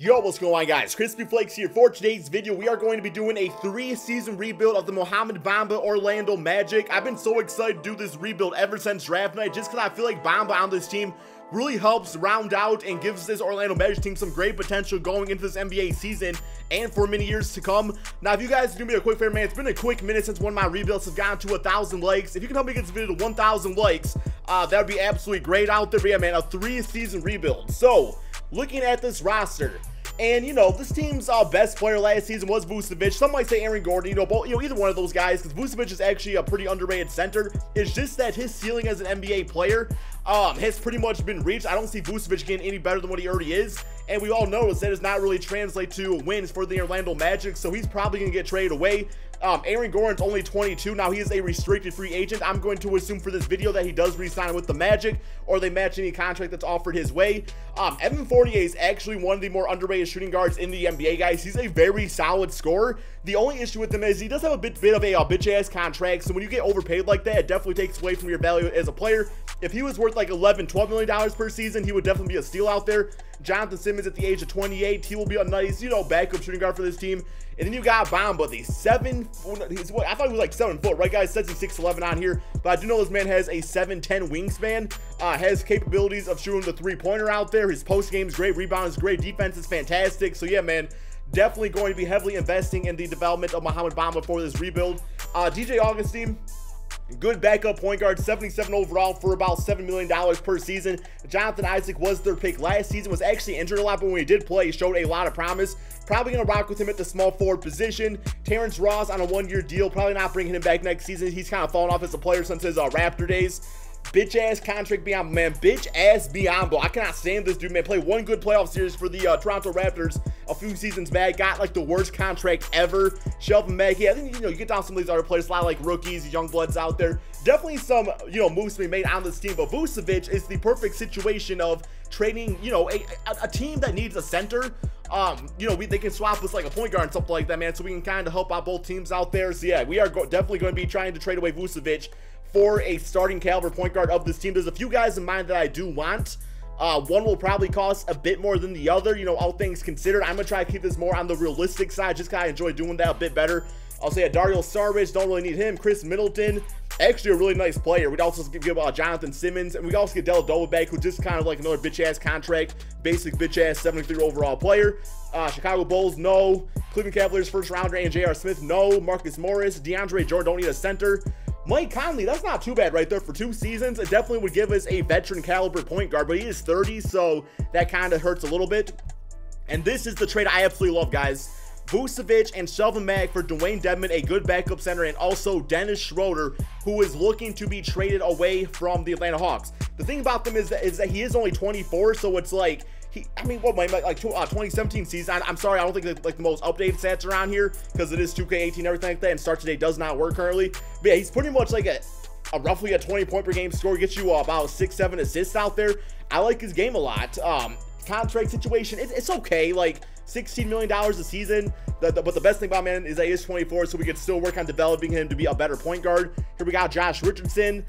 Yo, what's going on, guys? Crispy Flakes here. For today's video, we are going to be doing a 3-season rebuild of the Mohamed Bamba Orlando Magic. I've been so excited to do this rebuild ever since draft night, just because I feel like Bamba on this team really helps round out and gives this Orlando Magic team some great potential going into this NBA season and for many years to come. Now, if you guys do me a quick favor, man, it's been a quick minute since one of my rebuilds have gotten to 1,000 likes. If you can help me get this video to 1,000 likes, that would be absolutely great out there. But yeah, man, a 3-season rebuild. So, looking at this roster, and, you know, this team's best player last season was Vucevic. Some might say Aaron Gordon, either one of those guys, because Vucevic is actually a pretty underrated center. It's just that his ceiling as an NBA player has pretty much been reached. I don't see Vucevic getting any better than what he already is. And we all know that does not really translate to wins for the Orlando Magic, so he's probably going to get traded away. Aaron Gordon's only 22. Now, he is a restricted free agent. I'm going to assume for this video that he does re-sign with the Magic, or they match any contract that's offered his way. Evan Fournier is actually one of the more underrated shooting guards in the NBA, guys. He's a very solid scorer. The only issue with him is he does have a bit of a bitch-ass contract, so when you get overpaid like that, it definitely takes away from your value as a player. If he was worth like $11-12 million per season, he would definitely be a steal out there. Jonathan Simmons at the age of 28, he will be a nice, backup shooting guard for this team. And then you got Bamba, I thought he was like 7 foot, right, guys? It says he's 6'11" on here, but I do know this man has a 7'10" wingspan, has capabilities of shooting the three-pointer out there. His post game is great, rebound is great, defense is fantastic. So yeah, man, definitely going to be heavily investing in the development of Mohamed Bamba for this rebuild. DJ Augustine, good backup point guard, 77 overall for about $7 million per season. Jonathan Isaac was their pick last season, was actually injured a lot, but when he did play, he showed a lot of promise. Probably going to rock with him at the small forward position. Terrence Ross on a 1-year deal, probably not bringing him back next season. He's kind of fallen off as a player since his Raptor days. Bitch-ass contract Bamba, man. Bitch-ass Bamba. I cannot stand this dude, man. Played one good playoff series for the Toronto Raptors a few seasons back. Got, like, the worst contract ever. Shelf him back. Yeah, I think, you get down some of these other players, a lot of, like, rookies, young bloods out there. Definitely some, moves to be made on this team. But Vucevic is the perfect situation of trading, a team that needs a center. They can swap us like a point guard and something like that, man, so we can kind of help out both teams out there. So yeah, we are definitely going to be trying to trade away Vucevic for a starting caliber point guard of this team. There's a few guys in mind that I do want. One will probably cost a bit more than the other, all things considered. I'm going to try to keep this more on the realistic side, just kind of enjoy doing that a bit better. I'll say Dario Saric, don't really need him. Chris Middleton, actually a really nice player. We'd also give Jonathan Simmons, and we also get Dellavedova back, who's just kind of like another bitch-ass contract, basic bitch-ass 73 overall player. Chicago Bulls, no. Cleveland Cavaliers first-rounder and J.R. Smith, no. Marcus Morris, DeAndre Jordan, don't need a center. Mike Conley, that's not too bad right there for 2 seasons. It definitely would give us a veteran caliber point guard, but he is 30, so that kind of hurts a little bit. And this is the trade I absolutely love, guys. Vucevic and Shelvin Mack for Dwayne Dedmon, a good backup center, and also Dennis Schroeder, who is looking to be traded away from the Atlanta Hawks. The thing about them is that he is only 24, so it's like, 2017 season. I'm sorry, I don't think that, like, the most updated stats are on here because it is 2K18 and everything like that, and start today does not work currently. But yeah, he's pretty much like roughly a 20-point per game score, gets you about 6-7 assists out there. I like his game a lot. Contract situation, it's okay, like $16 million a season, but the best thing about, man, is that he is 24, so we can still work on developing him to be a better point guard. Here we got Josh Richardson.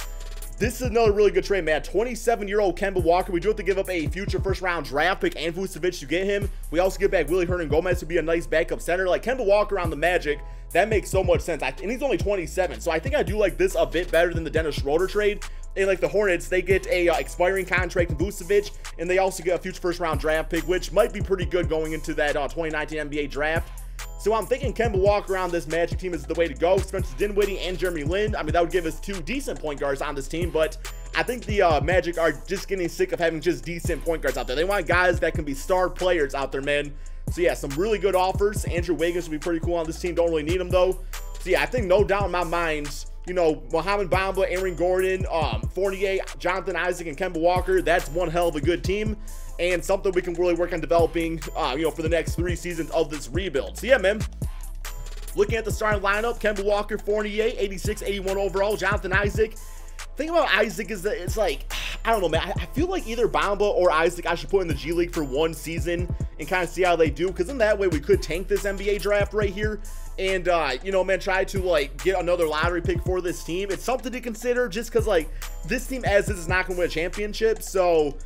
This is another really good trade, man. 27-year-old Kemba Walker. We do have to give up a future first-round draft pick and Vucevic to get him. We also get back Willie Hernangomez to be a nice backup center. Like, Kemba Walker on the Magic, that makes so much sense. And he's only 27, so I think I do like this a bit better than the Dennis Schroeder trade. And like the Hornets, they get a expiring contract in Vucevic, and they also get a future first-round draft pick, which might be pretty good going into that 2019 NBA draft. So I'm thinking Kemba Walker on this Magic team is the way to go. Spencer Dinwiddie and Jeremy Lin. I mean, that would give us 2 decent point guards on this team, but I think the Magic are just getting sick of having just decent point guards out there. They want guys that can be star players out there, man. So yeah, some really good offers. Andrew Wiggins would be pretty cool on this team. Don't really need him, though. So yeah, I think no doubt in my mind, Mohamed Bamba, Aaron Gordon, Fournier, Jonathan Isaac, and Kemba Walker, that's one hell of a good team, and something we can really work on developing, for the next 3 seasons of this rebuild. So yeah, man, looking at the starting lineup, Kemba Walker, Fournier, 86, 81 overall, Jonathan Isaac. Thing about Isaac is that it's like, I don't know, man. I feel like either Bamba or Isaac I should put in the G League for 1 season and kind of see how they do, because in that way we could tank this NBA draft right here and, man, try to, like, get another lottery pick for this team. It's something to consider just because, like, this team as is not going to win a championship, so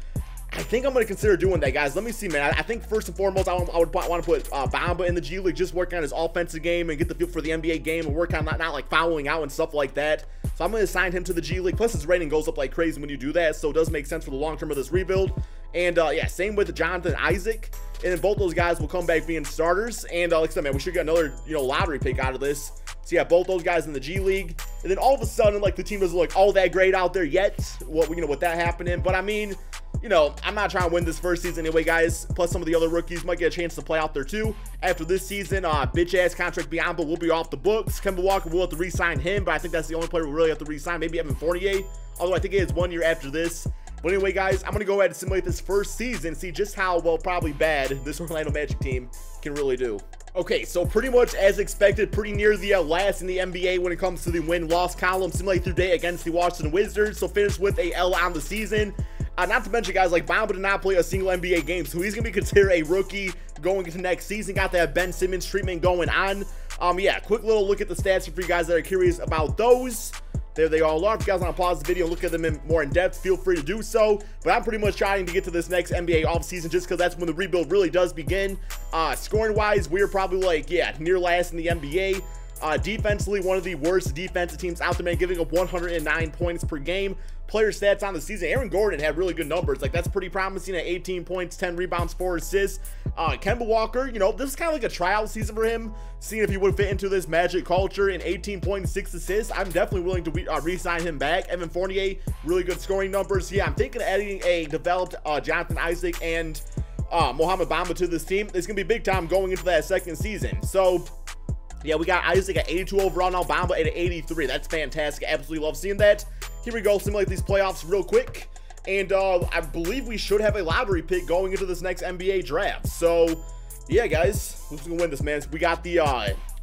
I think I'm going to consider doing that, guys. Let me see, man. I think first and foremost, I would want to put Bamba in the G League, just work on his offensive game and get the feel for the NBA game and work on not like fouling out and stuff like that. So I'm going to assign him to the G League. Plus, his rating goes up like crazy when you do that, so it does make sense for the long term of this rebuild. And yeah, same with Jonathan Isaac. And then both those guys will come back being starters. And like I said, man, we should get another, lottery pick out of this. So yeah, both those guys in the G League. And then all of a sudden, like, the team doesn't look all that great out there yet. With that happening. But I mean, I'm not trying to win this first season anyway, guys. Plus, some of the other rookies might get a chance to play out there too. After this season, bitch-ass contract Bamba will be off the books. Kemba Walker will have to re-sign him, but I think that's the only player we really have to re-sign. Maybe Evan Fournier, although I think it is 1 year after this. But anyway, guys, I'm going to go ahead and simulate this first season, see just how, well, probably bad this Orlando Magic team can really do. Okay, so pretty much as expected, pretty near the last in the NBA when it comes to the win-loss column. Simulate through day against the Washington Wizards, so finish with a L on the season. Not to mention, guys, like, Bamba did not play a single NBA game, so he's going to be considered a rookie going into next season. Got that Ben Simmons treatment going on. Yeah, quick little look at the stats for you guys that are curious about those. There they all are. If you guys want to pause the video and look at them more in depth, feel free to do so. But I'm pretty much trying to get to this next NBA offseason just because that's when the rebuild really does begin. Scoring-wise, we're probably, like, yeah, near last in the NBA. Defensively, one of the worst defensive teams out there, man, giving up 109 points per game. Player stats on the season, Aaron Gordon had really good numbers. Like, that's pretty promising at 18 points, 10 rebounds, 4 assists. Kemba Walker, this is kind of like a tryout season for him, seeing if he would fit into this Magic culture. In 18 points, 6 assists, I'm definitely willing to re-sign him back. Evan Fournier, really good scoring numbers. Yeah, I'm thinking of adding a developed Jonathan Isaac and Mohamed Bamba to this team. It's going to be big time going into that second season. So yeah, we got Isaac at 82 overall now, Bamba at 83. That's fantastic. Absolutely love seeing that. Here we go, simulate these playoffs real quick. And I believe we should have a lottery pick going into this next NBA draft. So, yeah, guys, who's going to win this, man? We got the,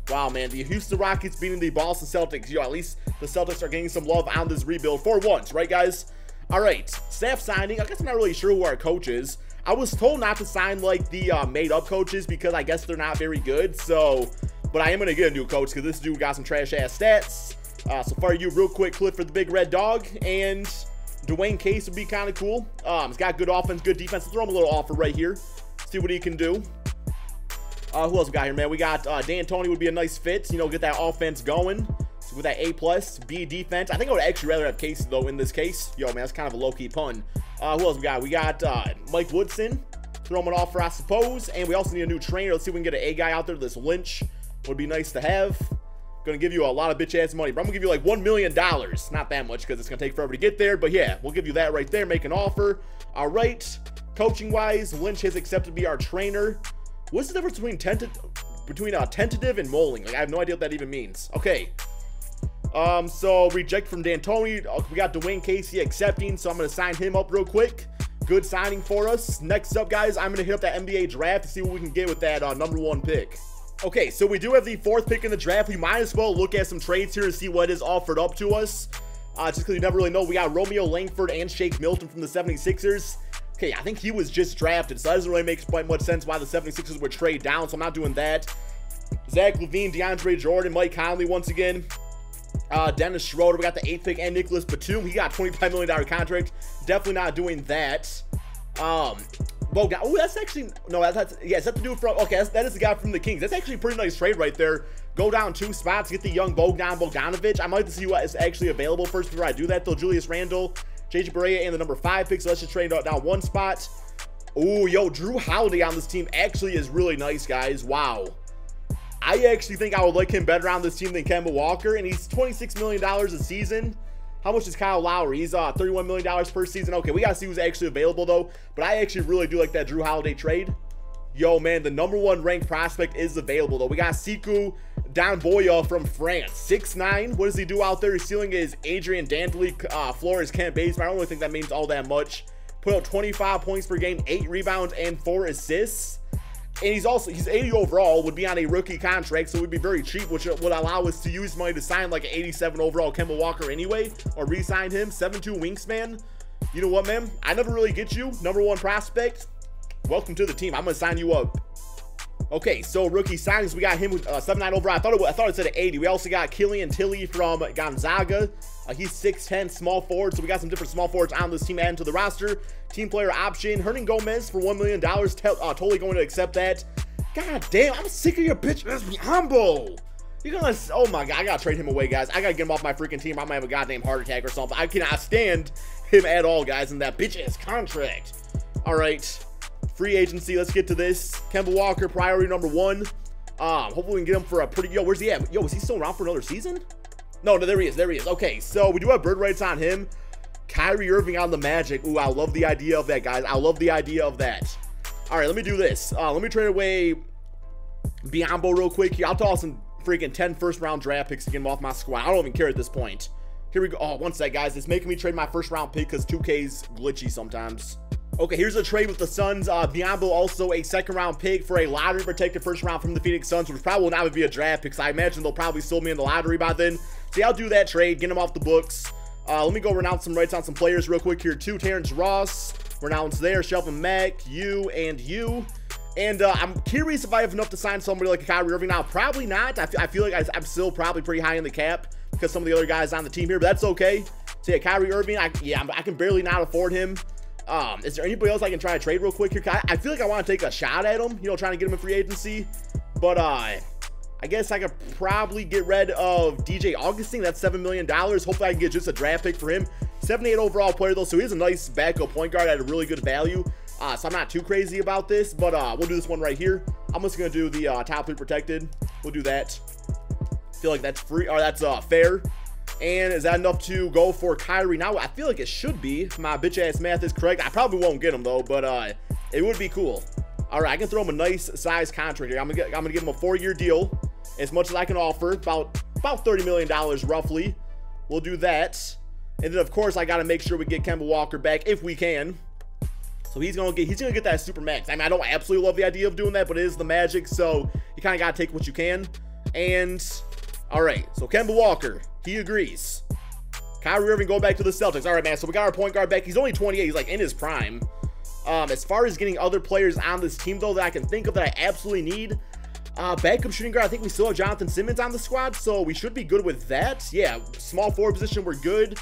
wow, man, the Houston Rockets beating the Boston Celtics. At least the Celtics are getting some love on this rebuild for once, right, guys? All right, staff signing. I guess I'm not really sure who our coach is. I was told not to sign, like, the made-up coaches because I guess they're not very good. So, but I am going to get a new coach because this dude got some trash-ass stats. So far, you real quick clip for the big red dog, and Dwayne Case would be kind of cool. He's got good offense, good defense. Let's throw him a little offer right here, see what he can do. Who else we got here, man? We got D'Antoni would be a nice fit, get that offense going. So with that A+, B defense. I think I would actually rather have Case, though, in this case. Yo, man, that's kind of a low-key pun. Who else we got? We got Mike Woodson. Throw him an offer, I suppose. And we also need a new trainer. Let's see if we can get an A guy out there. This Lynch would be nice to have. Gonna give you a lot of bitch-ass money, but I'm gonna give you like $1 million. Not that much because it's gonna take forever to get there, but yeah, we'll give you that right there. Make an offer. All right, coaching-wise, Lynch has accepted to be our trainer. What's the difference between tentative and mulling? Like, I have no idea what that even means. Okay. So reject from D'Antoni. We got Dwayne Casey accepting, so I'm gonna sign him up real quick. Good signing for us. Next up, guys, I'm gonna hit up that NBA draft to see what we can get with that #1 pick. Okay, so we do have the 4th pick in the draft. We might as well look at some trades here to see what is offered up to us. Just because you never really know. We got Romeo Langford and Shake Milton from the 76ers. Okay, I think he was just drafted, so that doesn't really make quite much sense why the 76ers would trade down, so I'm not doing that. Zach LaVine, DeAndre Jordan, Mike Conley once again. Dennis Schroeder, we got the 8th pick, and Nicholas Batum. He got a $25 million contract. Definitely not doing that. Bogdan. Oh, that's actually, no, that's yeah, is that the dude from, okay, that is the guy from the Kings. That's actually a pretty nice trade right there. Go down 2 spots, get the young Bogdanovic. I might like to see what is actually available first before I do that, though. Julius Randle, JJ Barea, and the number 5 pick, so let's just trade down 1 spot. Oh, yo, Drew Holiday on this team actually is really nice, guys. Wow. I actually think I would like him better on this team than Kemba Walker, and he's $26 million a season. How much is Kyle Lowry? He's $31 million per season. Okay, we got to see who's actually available, though. But I actually really do like that Drew Holiday trade. Yo, man, the #1 ranked prospect is available, though. We got Siku Damboya from France. 6'9". What does he do out there? His ceiling is Adrian Dantley, floor is Kent Bazemore. I don't really think that means all that much. Put out 25 points per game, 8 rebounds, and 4 assists. And he's 80 overall, would be on a rookie contract, so it would be very cheap, which would allow us to use money to sign like an 87 overall Kemba Walker anyway, or re-sign him. 7'2" wingspan. You know what, man? I never really get you. #1 prospect. Welcome to the team. I'm going to sign you up. Okay, so rookie signings, we got him with 79 overall. I thought it said 80. We also got Killian Tilly from Gonzaga. He's 6'10", small forward, so we got some different small forwards on this team added to the roster. Team player option, Hernan Gomez for $1 million. Totally going to accept that. God damn, I'm sick of your bitch. Let's be humble. You're gonna, oh my god, I gotta trade him away, guys. I gotta get him off my freaking team. I might have a goddamn heart attack or something. I cannot stand him at all, guys, in that bitch-ass contract. All right, free agency. Let's get to this. Kemba Walker, priority number 1. Hopefully we can get him for a pretty. Yo, where's he at? Yo, is he still around for another season? No, there he is. There he is. Okay, so we do have bird rights on him. Kyrie Irving on the Magic. Ooh, I love the idea of that, guys. I love the idea of that. All right, let me do this. Let me trade away Bamba real quick here. I'll toss some freaking 10 first-round draft picks to get him off my squad. I don't even care at this point. Here we go. Oh, one sec, guys. It's making me trade my first-round pick because 2K's glitchy sometimes. Okay, here's a trade with the Suns. Bamba also a second-round pick for a lottery-protected first round from the Phoenix Suns, which probably will not be a draft pick, because I imagine they'll probably still be in the lottery by then. So yeah, I'll do that trade, get him off the books. Let me go renounce some rights on some players real quick here, too. Terrence Ross, renounce there. Shelvin Mack, you, and you. And I'm curious if I have enough to sign somebody like a Kyrie Irving now. Probably not. I feel like I'm still probably pretty high in the cap because some of the other guys on the team here, but that's okay. So yeah, Kyrie Irving, I can barely not afford him. Is there anybody else I can try to trade real quick here? I feel like I want to take a shot at him, you know, trying to get him in free agency. But I guess I could probably get rid of DJ Augustine. That's $7 million. Hopefully I can get just a draft pick for him. 78 overall player, though, so he's a nice backup point guard at a really good value. So I'm not too crazy about this, but we'll do this one right here. I'm just going to do the top 3 protected. We'll do that. Feel like that's free, or that's fair. And is that enough to go for Kyrie? Now, I feel like it should be, if my bitch-ass math is correct. I probably won't get him, though, but it would be cool. All right, I can throw him a nice size contract here. I'm gonna give him a 4-year deal, as much as I can offer, about $30 million roughly. We'll do that. And then, of course, I got to make sure we get Kemba Walker back if we can. So he's gonna get that super max. I mean, I don't absolutely love the idea of doing that, but it is the Magic, so you kind of gotta take what you can. And all right, so Kemba Walker, he agrees. Kyrie Irving going back to the Celtics. All right, man. So we got our point guard back. He's only 28. He's like in his prime. As far as getting other players on this team, though, that I can think of that I absolutely need, backup shooting guard. I think we still have Jonathan Simmons on the squad, so we should be good with that. Yeah, small forward position, we're good.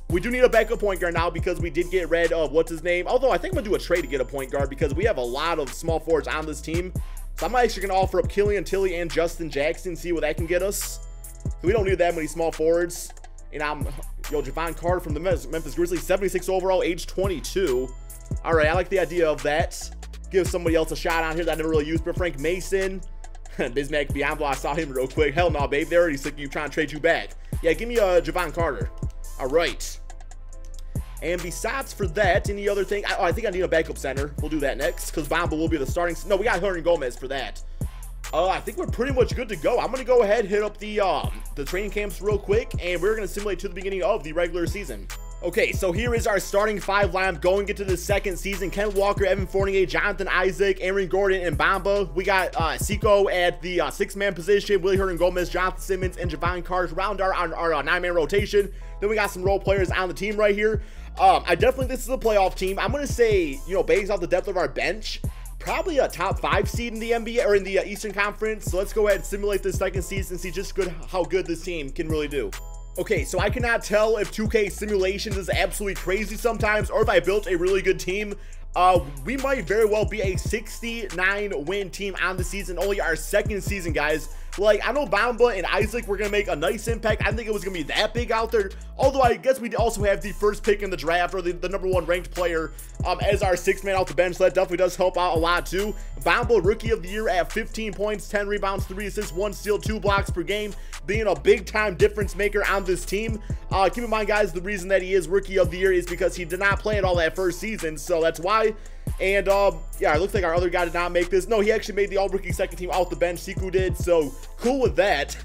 We do need a backup point guard now because we did get rid of what's his name. Although I think I'm gonna do a trade to get a point guard because we have a lot of small forwards on this team. So I'm actually gonna offer up Killian Tilly and Justin Jackson, see what that can get us. We don't need that many small forwards. And Javon Carter from the Memphis Grizzlies, 76 overall, age 22. All right, I like the idea of that. Give somebody else a shot on here that I never really used, but Frank Mason, Bismack Biyombo, I saw him real quick. Hell no, babe, they're already sick of you trying to trade you back. Yeah, give me Javon Carter. All right. And besides for that, any other thing? I think I need a backup center. We'll do that next because Bamba will be the starting. No, we got Hernan Gomez for that. I think we're pretty much good to go. I'm going to go ahead, hit up the training camps real quick, and we're going to simulate to the beginning of the regular season. Okay, so here is our starting 5 lineup going into the second season. Ken Walker, Evan Fournier, Jonathan Isaac, Aaron Gordon, and Bamba. We got Seiko at the 6-man position, Willie Hernan Gomez, Jonathan Simmons, and Javon Carter around our 9-man rotation. Then we got some role players on the team right here. I definitely, this is a playoff team. I'm going to say, you know, based off the depth of our bench, probably a top 5 seed in the NBA or in the Eastern Conference. So let's go ahead and simulate this second season and see just how good this team can really do. Okay, so I cannot tell if 2K simulations is absolutely crazy sometimes or if I built a really good team. We might very well be a 69-win team on the season, only our second season, guys. Like, I know Bamba and Isaac were going to make a nice impact. I didn't think it was going to be that big out there. Although, I guess we also have the first pick in the draft, or the #1 ranked player as our 6-man off the bench. So that definitely does help out a lot, too. Bamba, Rookie of the Year at 15 points, 10 rebounds, 3 assists, 1 steal, 2 blocks per game. Being a big-time difference maker on this team. Keep in mind, guys, the reason that he is Rookie of the Year is because he did not play at all that first season. So that's why. And, yeah, it looks like our other guy did not make this. No, he actually made the all-rookie second team off the bench. Siku did, so cool with that.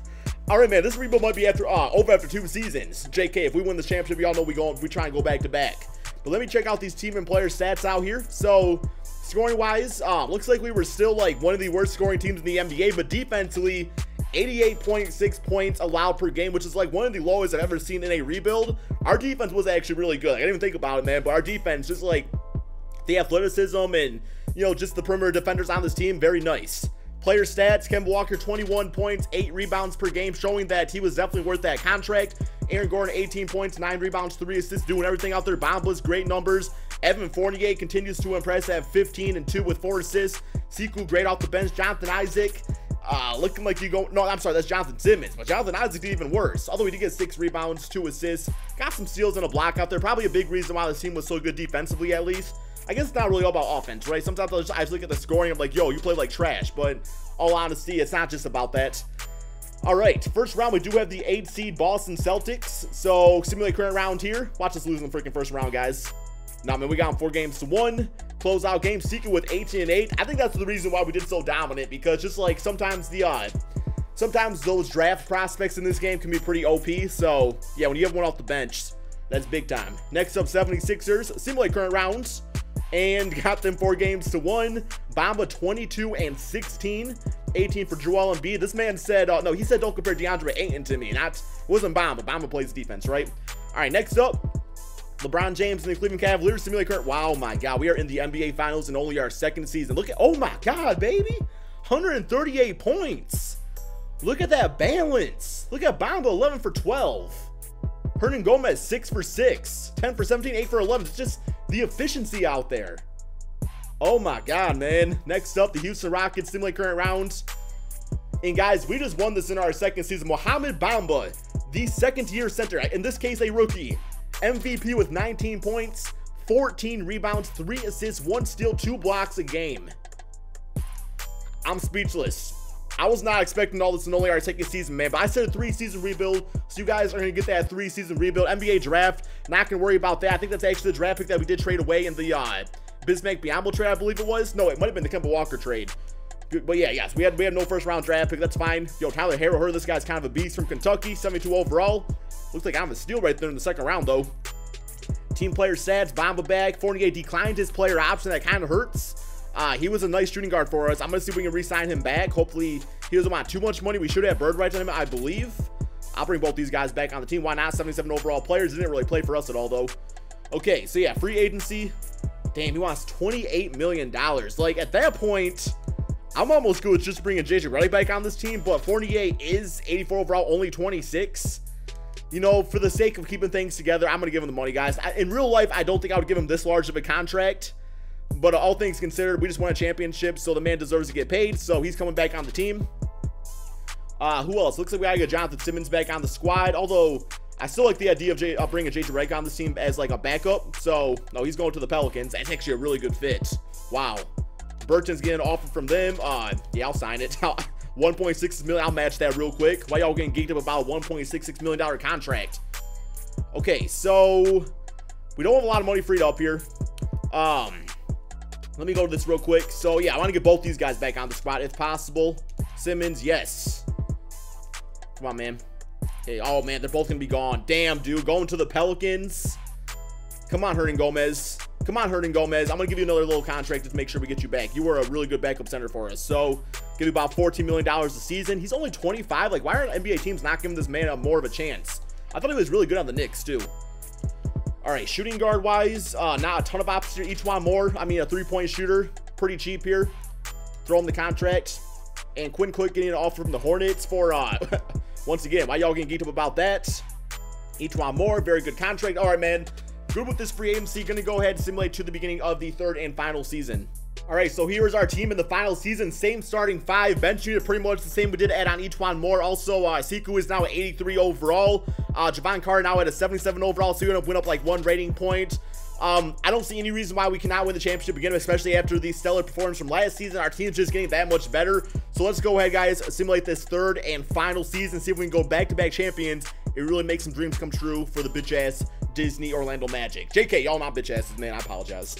All right, man, this rebuild might be over after 2 seasons. JK, if we win this championship, y'all know we try and go back-to-back. But let me check out these team and player stats out here. So, scoring-wise, looks like we were still, like, one of the worst scoring teams in the NBA, but defensively, 88.6 points allowed per game, which is, like, one of the lowest I've ever seen in a rebuild. Our defense was actually really good. Like, I didn't even think about it, man, but our defense just, like, the athleticism and you know, just the perimeter defenders on this team. Very nice. Player stats, Kemba Walker, 21 points, 8 rebounds per game, showing that he was definitely worth that contract. Aaron Gordon, 18 points, 9 rebounds, 3 assists, doing everything out there. Bamba's great numbers. Evan Fournier continues to impress at 15 and 2 with 4 assists. Sekou, great off the bench. Jonathan Isaac, looking like you go, no, I'm sorry, that's Jonathan Simmons, but Jonathan Isaac did even worse. Although he did get 6 rebounds, 2 assists, got some steals and a block out there. Probably a big reason why the team was so good defensively, at least. I guess it's not really all about offense, right? Sometimes I just look at the scoring, I'm like, yo, you play like trash, but all honesty, it's not just about that. All right, first round, we do have the 8 seed Boston Celtics. So simulate current round here. Watch us lose in the freaking first round, guys. Nah, man, we got them 4-1. Close out game, Sekou with 18 and 8. I think that's the reason why we did so dominant, because just like sometimes sometimes those draft prospects in this game can be pretty OP. So yeah, when you have one off the bench, that's big time. Next up, 76ers, simulate current rounds, and got them 4-1. Bamba 22 and 16, 18 for Joel Embiid. This man said, no, he said don't compare DeAndre Ayton to me. It wasn't Bamba. Bamba plays defense, right? All right, next up, LeBron James and the Cleveland Cavaliers simulate current. Wow, my God, we are in the NBA Finals in only our 2nd season. Look at, oh my God, baby, 138 points. Look at that balance. Look at Bamba, 11 for 12. Hernan Gomez, 6 for 6, 10 for 17, 8 for 11. It's just the efficiency out there. Oh my God, man. Next up, the Houston Rockets simulate current rounds. And guys, we just won this in our 2nd season. Mohamed Bamba, the 2nd-year center, in this case a rookie, MVP with 19 points, 14 rebounds, 3 assists, 1 steal, 2 blocks a game. I'm speechless. I was not expecting all this in only our 2nd season, man, but I said a 3-season rebuild, so you guys are going to get that 3-season rebuild. NBA draft, not going to worry about that. I think that's actually the draft pick that we did trade away in the Bismack Biyombo trade, I believe it was. No, it might have been the Kemba Walker trade. But yeah, yes, we had no 1st-round draft pick. That's fine. Yo, Tyler Herro, heard this guy's kind of a beast from Kentucky, 72 overall. Looks like I'm a steal right there in the 2nd round, though. Team player stats, Bamba back. Fournier declined his player option. That kind of hurts. He was a nice shooting guard for us. I'm going to see if we can re-sign him back. Hopefully, he doesn't want too much money. We should have bird rights on him, I believe. I'll bring both these guys back on the team. Why not? 77 overall players. Didn't really play for us at all, though. Okay, so yeah, free agency. Damn, he wants $28 million. Like, at that point, I'm almost good with just bringing JJ Redick back on this team, but Fournier is 84 overall, only 26. You know, for the sake of keeping things together, I'm going to give him the money, guys. In real life, I don't think I would give him this large of a contract. But all things considered, we just won a championship, so the man deserves to get paid. So he's coming back on the team. Who else? Looks like we gotta get Jonathan Simmons back on the squad. Although I still like the idea of bringing JJ Redick on this team as like a backup. So no, he's going to the Pelicans. That's actually a really good fit. Wow. Burton's getting an offer from them. Yeah, I'll sign it. 1.6 million. I'll match that real quick. Why y'all getting geeked up about a $1.66 million contract? Okay, so we don't have a lot of money freed up here. Let me go to this real quick. So yeah, I want to get both these guys back on the squad if possible. Simmons, yes. Come on, man. Hey, oh man, they're both gonna be gone. Damn, dude, going to the Pelicans. Come on, Hernan Gomez. Come on, Hernan Gomez. I'm gonna give you another little contract to make sure we get you back. You were a really good backup center for us. So give you about $14 million a season. He's only 25. Like, why aren't NBA teams not giving this man more of a chance? I thought he was really good on the Knicks too. All right, shooting guard wise, not a ton of options here. Each one more. I mean, a 3-point shooter, pretty cheap here. Throw him the contract. And Quinn Cook getting an offer from the Hornets for, once again, why y'all getting geeked up about that? Each one more, very good contract. All right, man, good with this free agency. Gonna go ahead and simulate to the beginning of the 3rd and final season. All right, so here's our team in the final season. Same starting 5. Bench unit pretty much the same. We did add on each one more. Also, Sekou is now at 83 overall. Javon Carter now at a 77 overall, so you're gonna win up like 1 rating point. I don't see any reason why we cannot win the championship again, especially after the stellar performance from last season. Our team's just getting that much better. So let's go ahead, guys, simulate this 3rd and final season, see if we can go back-to-back champions. It really makes some dreams come true for the bitch-ass Disney Orlando Magic. JK, y'all not bitch-asses, man. I apologize.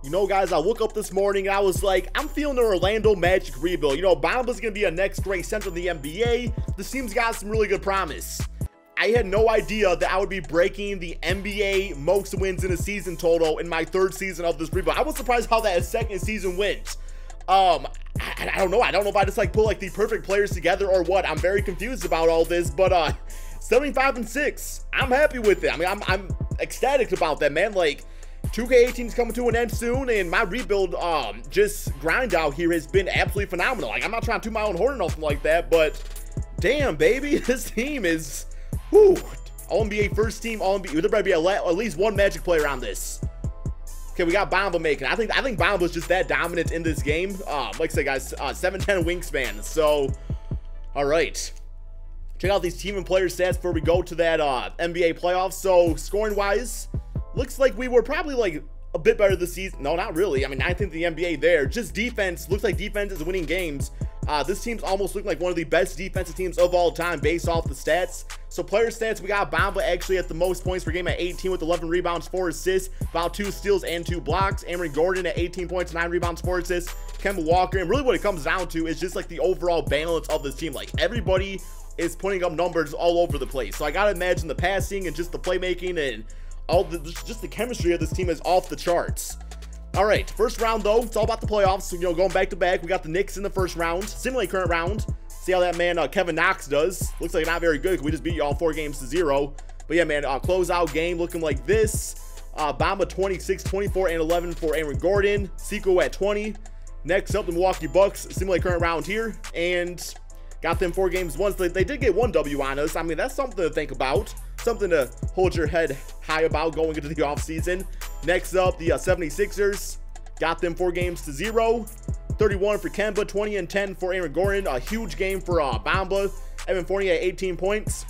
You know, guys, I woke up this morning and I was like, I'm feeling the Orlando Magic rebuild. You know, Bamba's going to be a next great center in the NBA. This team's got some really good promise. I had no idea that I would be breaking the NBA most wins in a season total in my 3rd season of this rebuild. I was surprised how that 2nd season went. I don't know. I don't know if I just like pull like the perfect players together or what. I'm very confused about all this, but 75-6, I'm happy with it. I mean, I'm ecstatic about that, man. Like, 2K18 is coming to an end soon, and my rebuild, just grind out here has been absolutely phenomenal. Like, I'm not trying to toot my own horn or nothing like that, but damn, baby, this team is, whoo, All-NBA first team, All-NBA. There better be at least one Magic player on this. Okay, we got Bamba making. I think Bamba's just that dominant in this game. Like I said, guys, 7'10" wingspan. So, all right. Check out these team and player stats before we go to that NBA playoffs. So, scoring-wise, looks like we were probably, like, a bit better this season. No, not really. I mean, I think the NBA there. Just defense. Looks like defense is winning games. This team's almost looking like one of the best defensive teams of all time based off the stats. So player stats, we got Bamba actually at the most points per game at 18 with 11 rebounds, 4 assists, about 2 steals and 2 blocks. Aaron Gordon at 18 points, 9 rebounds, 4 assists. Kemba Walker, and really what it comes down to is just like the overall balance of this team. Like everybody is putting up numbers all over the place. So I gotta imagine the passing and just the playmaking and all just the chemistry of this team is off the charts. All right, first round though, it's all about the playoffs. So, you know, going back to back, we got the Knicks in the first round, similarly current round. See how that man Kevin Knox does. Looks like not very good because we just beat y'all 4-0. But yeah, man, closeout game looking like this. Bamba 26, 24, and 11 for Aaron Gordon. Seiko at 20. Next up, the Milwaukee Bucks, similarly current round here, and got them 4 games once. They did get 1 W on us. I mean, that's something to think about. Something to hold your head high about going into the offseason. Next up, the 76ers. Got them 4-0. 31 for Kemba, 20 and 10 for Aaron Gordon. A huge game for Bamba. Evan Fournier at 18 points.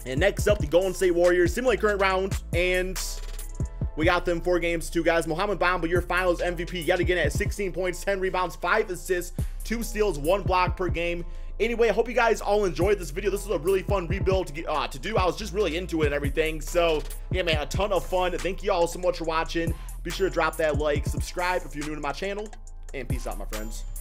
And next up, the Golden State Warriors. Similarly current round. And we got them 4-2, guys. Mohamed Bamba, your finals MVP, yet again at 16 points, 10 rebounds, 5 assists, 2 steals, 1 block per game. Anyway, I hope you guys all enjoyed this video. This was a really fun rebuild to do. I was just really into it and everything. So, yeah, man, a ton of fun. Thank you all so much for watching. Be sure to drop that like, subscribe if you're new to my channel, and peace out, my friends.